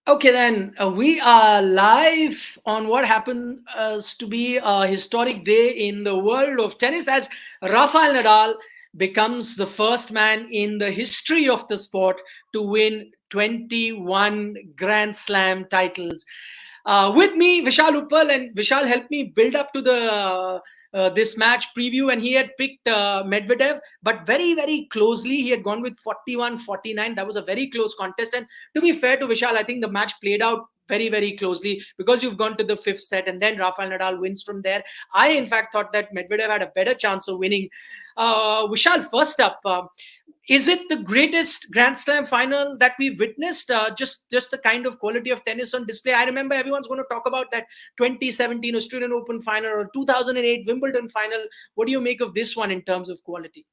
Okay, then we are live on what happened to be a historic day in the world of tennis as Rafael Nadal becomes the first man in the history of the sport to win 21 Grand Slam titles. With me, Vishal Uppal, and Vishal helped me build up to the this match preview, and he had picked Medvedev, but very, very closely. He had gone with 41-49. That was a very close contest. And to be fair to Vishal, I think the match played out very, very closely because you've gone to the fifth set and then Rafael Nadal wins from there. I, in fact, thought that Medvedev had a better chance of winning. Vishal, first up, is it the greatest Grand Slam final that we've witnessed? Just the kind of quality of tennis on display. I remember everyone's going to talk about that 2017 Australian Open final or 2008 Wimbledon final. What do you make of this one in terms of quality?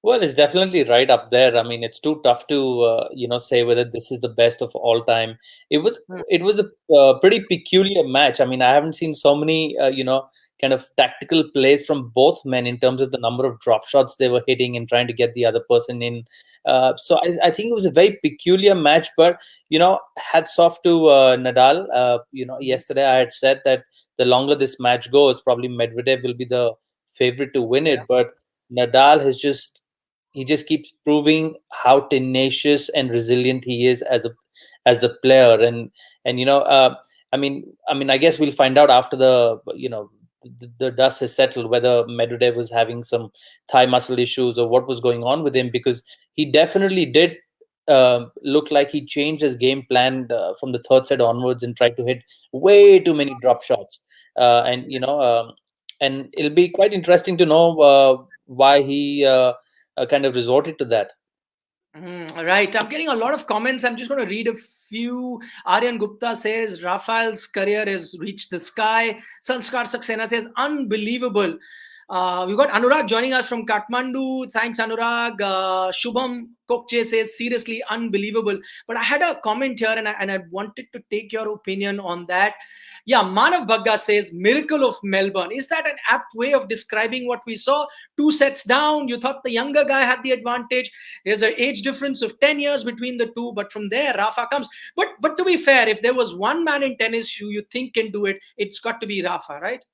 Well, it's definitely right up there. I mean, it's too tough to say whether this is the best of all time. It was Hmm. it was a pretty peculiar match. I mean, I haven't seen so many kind of tactical plays from both men in terms of the number of drop shots they were hitting and trying to get the other person in. So I think it was a very peculiar match. But hats off to Nadal. Yesterday I had said that the longer this match goes, probably Medvedev will be the favorite to win Yeah. it. But Nadal has just he just keeps proving how tenacious and resilient he is as a player. And I guess we'll find out after the dust has settled whether Medvedev was having some thigh muscle issues or what was going on with him, because he definitely did look like he changed his game plan from the third set onwards and tried to hit way too many drop shots. And it'll be quite interesting to know why he kind of resorted to that. Right. I'm getting a lot of comments. I'm just going to read a few. Aryan Gupta says Rafael's career has reached the sky. Sanskar Saxena says unbelievable. We've got Anurag joining us from Kathmandu. Thanks, Anurag. Shubham Kokche says seriously unbelievable. But I had a comment here and I wanted to take your opinion on that. Yeah, Manav Bagga says miracle of Melbourne. Is that an apt way of describing what we saw? Two sets down, you thought the younger guy had the advantage. There's an age difference of 10 years between the two, but from there, Rafa comes. But to be fair, if there was one man in tennis who you think can do it, it's got to be Rafa, right?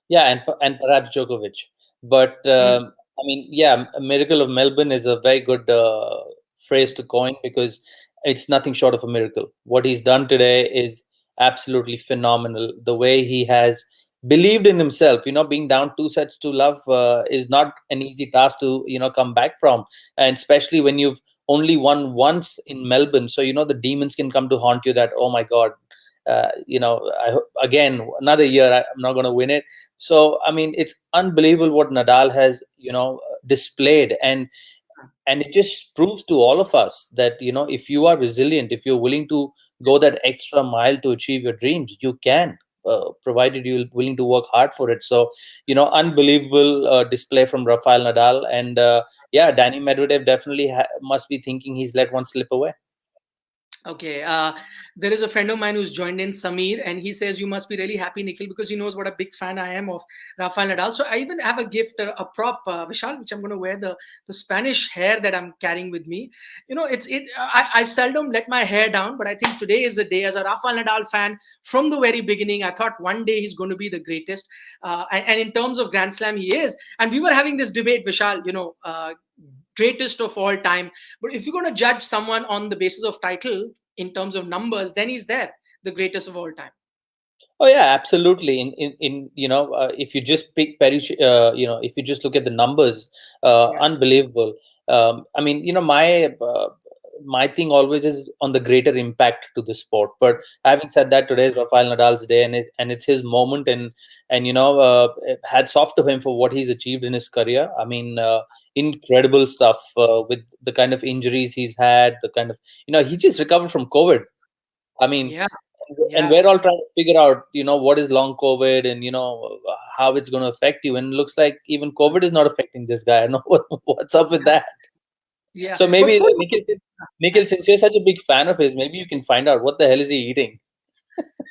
Yeah, and perhaps Djokovic. But Mm. I mean, yeah, a miracle of Melbourne is a very good phrase to coin, because it's nothing short of a miracle. What he's done today is absolutely phenomenal. The way he has believed in himself, being down 2 sets to love is not an easy task to come back from, and especially when you've only won once in Melbourne. So the demons can come to haunt you. That, oh my God, again another year I'm not going to win it. So I mean, it's unbelievable what Nadal has displayed, and it just proves to all of us that if you are resilient, if you're willing to go that extra mile to achieve your dreams, you can, provided you're willing to work hard for it. So unbelievable display from Rafael Nadal. And yeah, Danny Medvedev definitely must be thinking he's let one slip away. Okay. There is a friend of mine who's joined in, Samir, and he says you must be really happy, Nikhil, because he knows what a big fan I am of Rafael Nadal. So I even have a gift, a prop, Vishal, which I'm going to wear the Spanish hair that I'm carrying with me. I seldom let my hair down, but I think today is the day. As a Rafael Nadal fan from the very beginning, I thought one day he's going to be the greatest. And in terms of Grand Slam, he is. And we were having this debate, Vishal. Greatest of all time. But if you're going to judge someone on the basis of title in terms of numbers, then he's there, the greatest of all time. Oh yeah, absolutely. In if you just pick Perry, if you just look at the numbers, Yeah. unbelievable. I mean, my thing always is on the greater impact to the sport. But having said that, today is Rafael Nadal's day, and it's his moment, and hats off to him for what he's achieved in his career. I mean, incredible stuff with the kind of injuries he's had, the kind of he just recovered from COVID. I mean, Yeah. and Yeah. we're all trying to figure out, what is long COVID, and how it's going to affect you. And it looks like even COVID is not affecting this guy. I know what's up with that. Yeah. So But maybe for Nikhil, since you're such a big fan of his, maybe you can find out what the hell is he eating.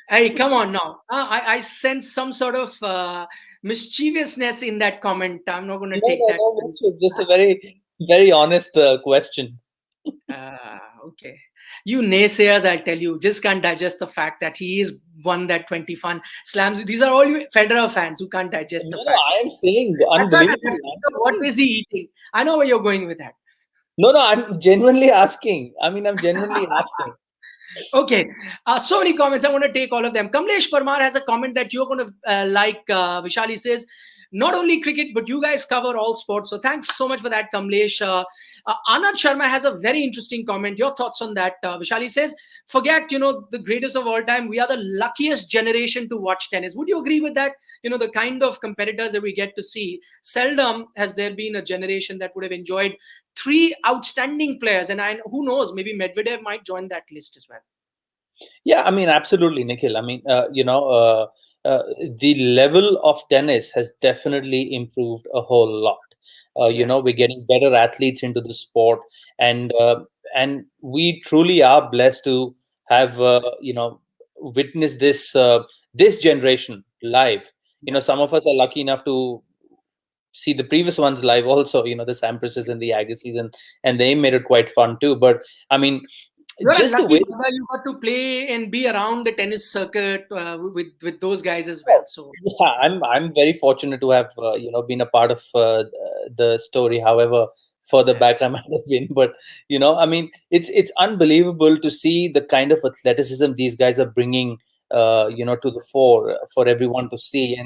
hey, come on now. I sense some sort of mischievousness in that comment. I'm not going to No, take no, that. no, mischief. Just a very, very honest question. Okay. You naysayers, I'll tell you, just can't digest the fact that he is won that 20 fun slams. These are all you Federer fans who can't digest the No, no, fact. I am saying That's why unbelievable. that's what is he eating? I know where you're going with that. No, no, I'm genuinely asking. I mean, I'm genuinely asking. Okay, so many comments. I want to take all of them. Kamlesh Parmar has a comment that you're going to like. Vishal, he says, not only cricket, but you guys cover all sports. So thanks so much for that, Kamlesh. Anand Sharma has a very interesting comment. Your thoughts on that, Vishal? He says, forget, the greatest of all time. We are the luckiest generation to watch tennis. Would you agree with that? The kind of competitors that we get to see. Seldom has there been a generation that would have enjoyed three outstanding players. And who knows, maybe Medvedev might join that list as well. Yeah, I mean, absolutely, Nikhil. I mean, the level of tennis has definitely improved a whole lot. Yeah. We're getting better athletes into the sport, and we truly are blessed to have witnessed this generation live. Some of us are lucky enough to see the previous ones live also. The Sampras's and the Agassiz, and they made it quite fun too. But I mean, You're a just the lucky way. brother. You got to play and be around the tennis circuit with those guys as well. So Yeah, I'm very fortunate to have been a part of the story. However further yeah, back I might have been, but I mean, it's unbelievable to see the kind of athleticism these guys are bringing, to the fore for everyone to see.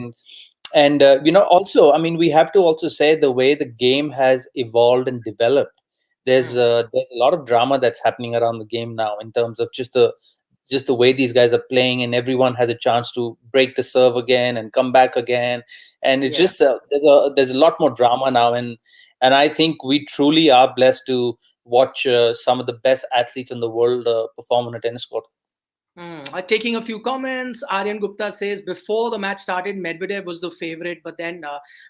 And also, I mean, we have to also say the way the game has evolved and developed. mm, There's a lot of drama that's happening around the game now in terms of just the way these guys are playing, and everyone has a chance to break the serve again and come back again. And it's yeah. just there's a lot more drama now, and I think we truly are blessed to watch some of the best athletes in the world perform on a tennis court. Taking a few comments. Aryan Gupta says before the match started, Medvedev was the favorite, but then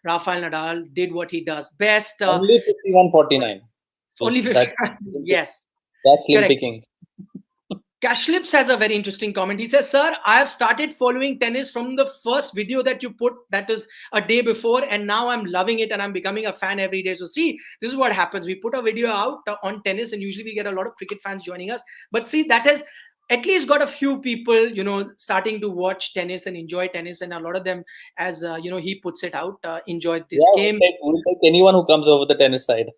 Rafael Nadal did what he does best. Only 51-49. So Only 50. that's Yes, that's slim correct. pickings. Cashlips has a very interesting comment. He says, Sir, I have started following tennis from the first video that you put, that is a day before, and now I'm loving it and I'm becoming a fan every day. So, see, this is what happens. We put a video out on tennis, and usually we get a lot of cricket fans joining us. But see, that has at least got a few people, starting to watch tennis and enjoy tennis. And a lot of them, as he puts it out, enjoyed this Yeah, game. we'll take anyone who comes over the tennis side.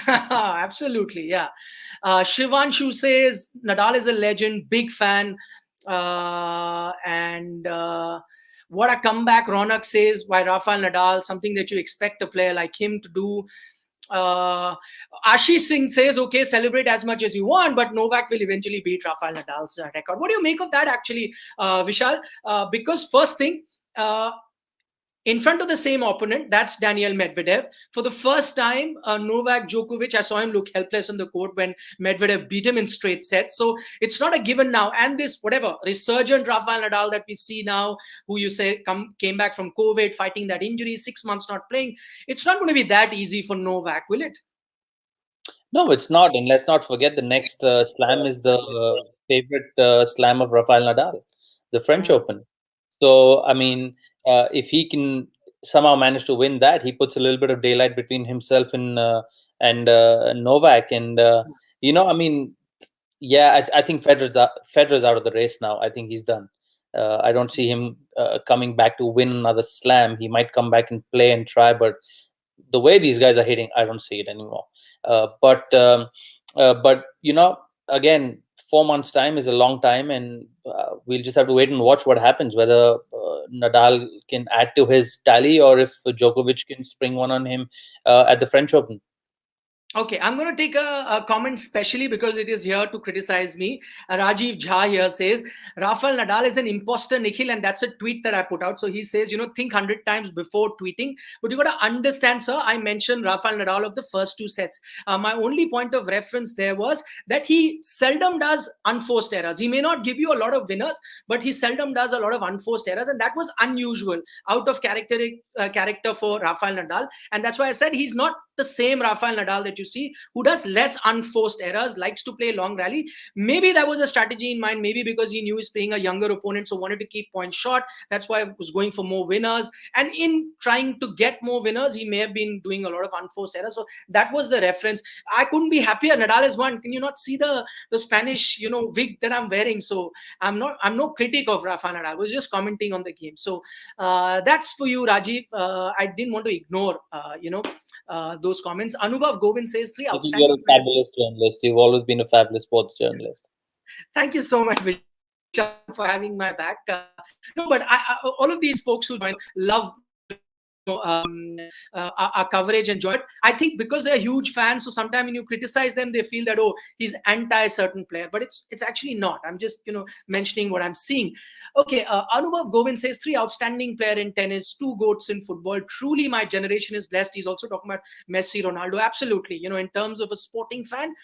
Absolutely, yeah. Shivanshu says Nadal is a legend, big fan, and what a comeback. Ronak says, why Rafael Nadal, something that you expect a player like him to do. Uh, Ashish Singh says, okay, celebrate as much as you want, but Novak will eventually beat Rafael Nadal's record. What do you make of that, actually, Vishal? Because first thing, in front of the same opponent, that's Daniel Medvedev. For the first time, Novak Djokovic, I saw him look helpless on the court when Medvedev beat him in straight sets. So it's not a given now. And this, whatever, resurgent Rafael Nadal that we see now, who you say came back from COVID, fighting that injury, 6 months not playing, it's not going to be that easy for Novak, will it? No, it's not. And let's not forget the next slam is the favorite slam of Rafael Nadal, the French Mm, Open. So, I mean, if he can somehow manage to win that, he puts a little bit of daylight between himself and Novak. And I mean, yeah, I think Federer's out of the race now. I think he's done. I don't see him coming back to win another slam. He might come back and play and try, but the way these guys are hitting, I don't see it anymore. But again, 4 months time is a long time, and we'll just have to wait and watch what happens. Whether Nadal can add to his tally, or if Djokovic can spring one on him at the French Open. Okay, I'm going to take a comment specially because it is here to criticize me. Rajiv Jha here says, Rafael Nadal is an imposter, Nikhil, and that's a tweet that I put out. So he says, think 100 times before tweeting. But you got to understand, sir, I mentioned Rafael Nadal of the first two sets. My only point of reference there was that he seldom does unforced errors. He may not give you a lot of winners, but he seldom does a lot of unforced errors. And that was unusual, out of character for Rafael Nadal. And that's why I said he's not the same Rafael Nadal that you see, who does less unforced errors, likes to play long rally. Maybe that was a strategy in mind, maybe because he knew he's playing a younger opponent, so wanted to keep points short. That's why I was going for more winners. And in trying to get more winners, he may have been doing a lot of unforced errors. So that was the reference. I couldn't be happier. Nadal has won. Can you not see the Spanish, wig that I'm wearing? So I'm no critic of Rafa Nadal. I was just commenting on the game. So that's for you, Rajiv. I didn't want to ignore, those comments. Anubhav Govind says three Nikhil, you're outstanding a players. fabulous journalist. You've always been a fabulous sports journalist. Thank you so much, Vishal, for having my back. No, but all of these folks who join love, our coverage and joy. But I think because they're huge fans, so sometimes when you criticize them, they feel that, oh, he's anti certain player, but it's actually not. I'm just mentioning what I'm seeing. Okay, Anubhav Govind says three outstanding player in tennis, two goats in football. Truly, my generation is blessed. He's also talking about Messi, Ronaldo. Absolutely, in terms of a sporting fan,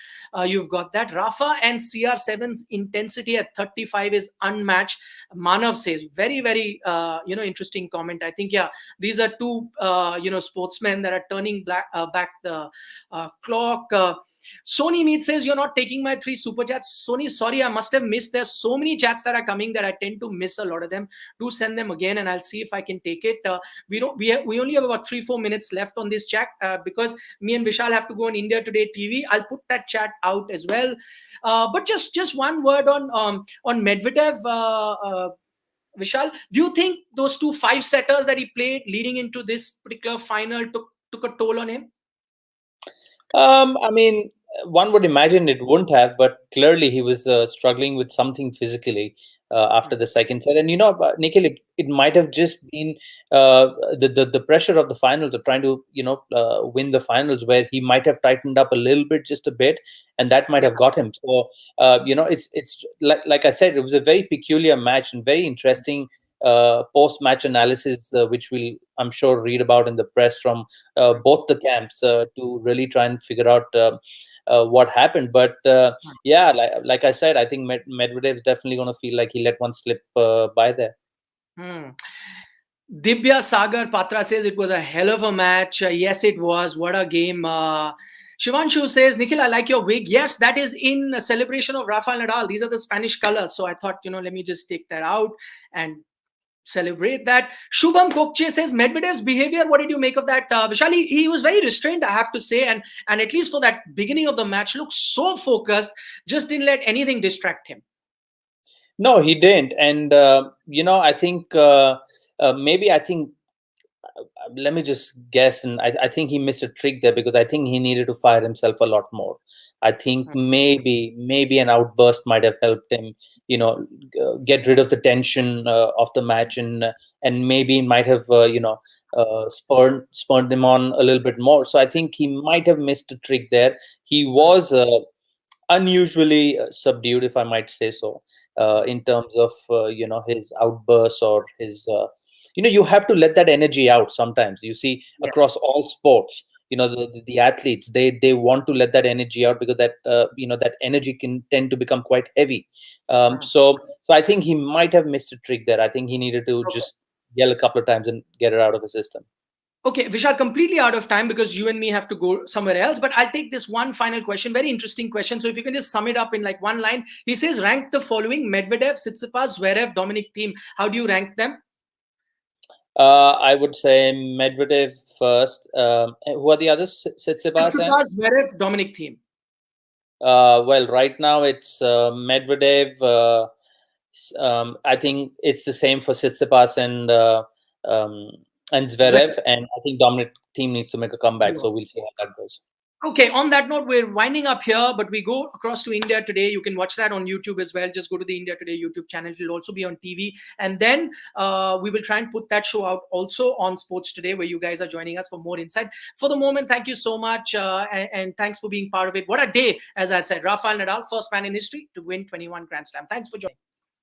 you've got that. Rafa and CR7's intensity at 35 is unmatched. Manav says very, very interesting comment. I think, yeah, these are two sportsmen that are turning back the clock. Sony Meet says you're not taking my three super chats. Sony, sorry, I must have missed. There's so many chats that are coming that I tend to miss a lot of them. Do send them again, and I'll see if I can take it. We only have about 3-4 minutes left on this chat, because me and Vishal have to go on India Today TV. I'll put that chat out as well. But just one word on Medvedev. Vishal, do you think those two five setters that he played leading into this particular final took a toll on him? I mean, one would imagine it wouldn't have, but clearly he was struggling with something physically after the second set. And Nikhil, it might have just been the pressure of the finals, of trying to win the finals, where he might have tightened up a little bit, just a bit, and that might Yeah. have got him. So it's like I said, it was a very peculiar match and very interesting post-match analysis, which I'm sure, read about in the press from both the camps, to really try and figure out what happened. But yeah, like I said, I think Medvedev's definitely going to feel like he let one slip by there. Hmm. Divya Sagar Patra says it was a hell of a match. Yes, it was. What a game. Shivanshu says, Nikhil, I like your wig. Yes, that is in a celebration of Rafael Nadal. These are the Spanish colors. So I thought, let me just take that out and celebrate that. Shubham Kokche says, Medvedev's behavior, what did you make of that? Vishal, he was very restrained, I have to say. And at least for that beginning of the match, looked so focused, just didn't let anything distract him. No, he didn't. And, I think maybe, let me just guess, and I think he missed a trick there, because I think he needed to fire himself a lot more. I think maybe an outburst might have helped him, get rid of the tension of the match, and maybe might have spurred him on a little bit more. So I think he might have missed a trick there. He was unusually subdued, if I might say so, in terms of his outbursts, or his you have to let that energy out sometimes. You see, Yeah. across all sports, the athletes, they want to let that energy out, because that that energy can tend to become quite heavy. So I think he might have missed a trick there. I think he needed to Okay. just yell a couple of times and get it out of the system. Okay, Vishal, completely out of time because you and me have to go somewhere else. But I'll take this one final question, very interesting question. So if you can just sum it up in like one line. He says, rank the following: Medvedev, Tsitsipas, Zverev, Dominic Thiem. How do you rank them? I would say Medvedev first. Who are the others? Tsitsipas and Tsitsipas, Zverev, Dominic Thiem. well, right now it's Medvedev. I think it's the same for Tsitsipas um, and Zverev, Zverev. and I think Dominic team needs to make a comeback. So we'll see how that goes. Okay, on that note, we're winding up here, but we go across to India Today. You can watch that on YouTube as well. Just go to the India Today YouTube channel. It'll also be on TV. And then we will try and put that show out also on Sports Today, where you guys are joining us for more insight. For the moment, thank you so much. And thanks for being part of it. What a day, as I said. Rafael Nadal, first man in history to win 21 Grand Slam. Thanks for joining.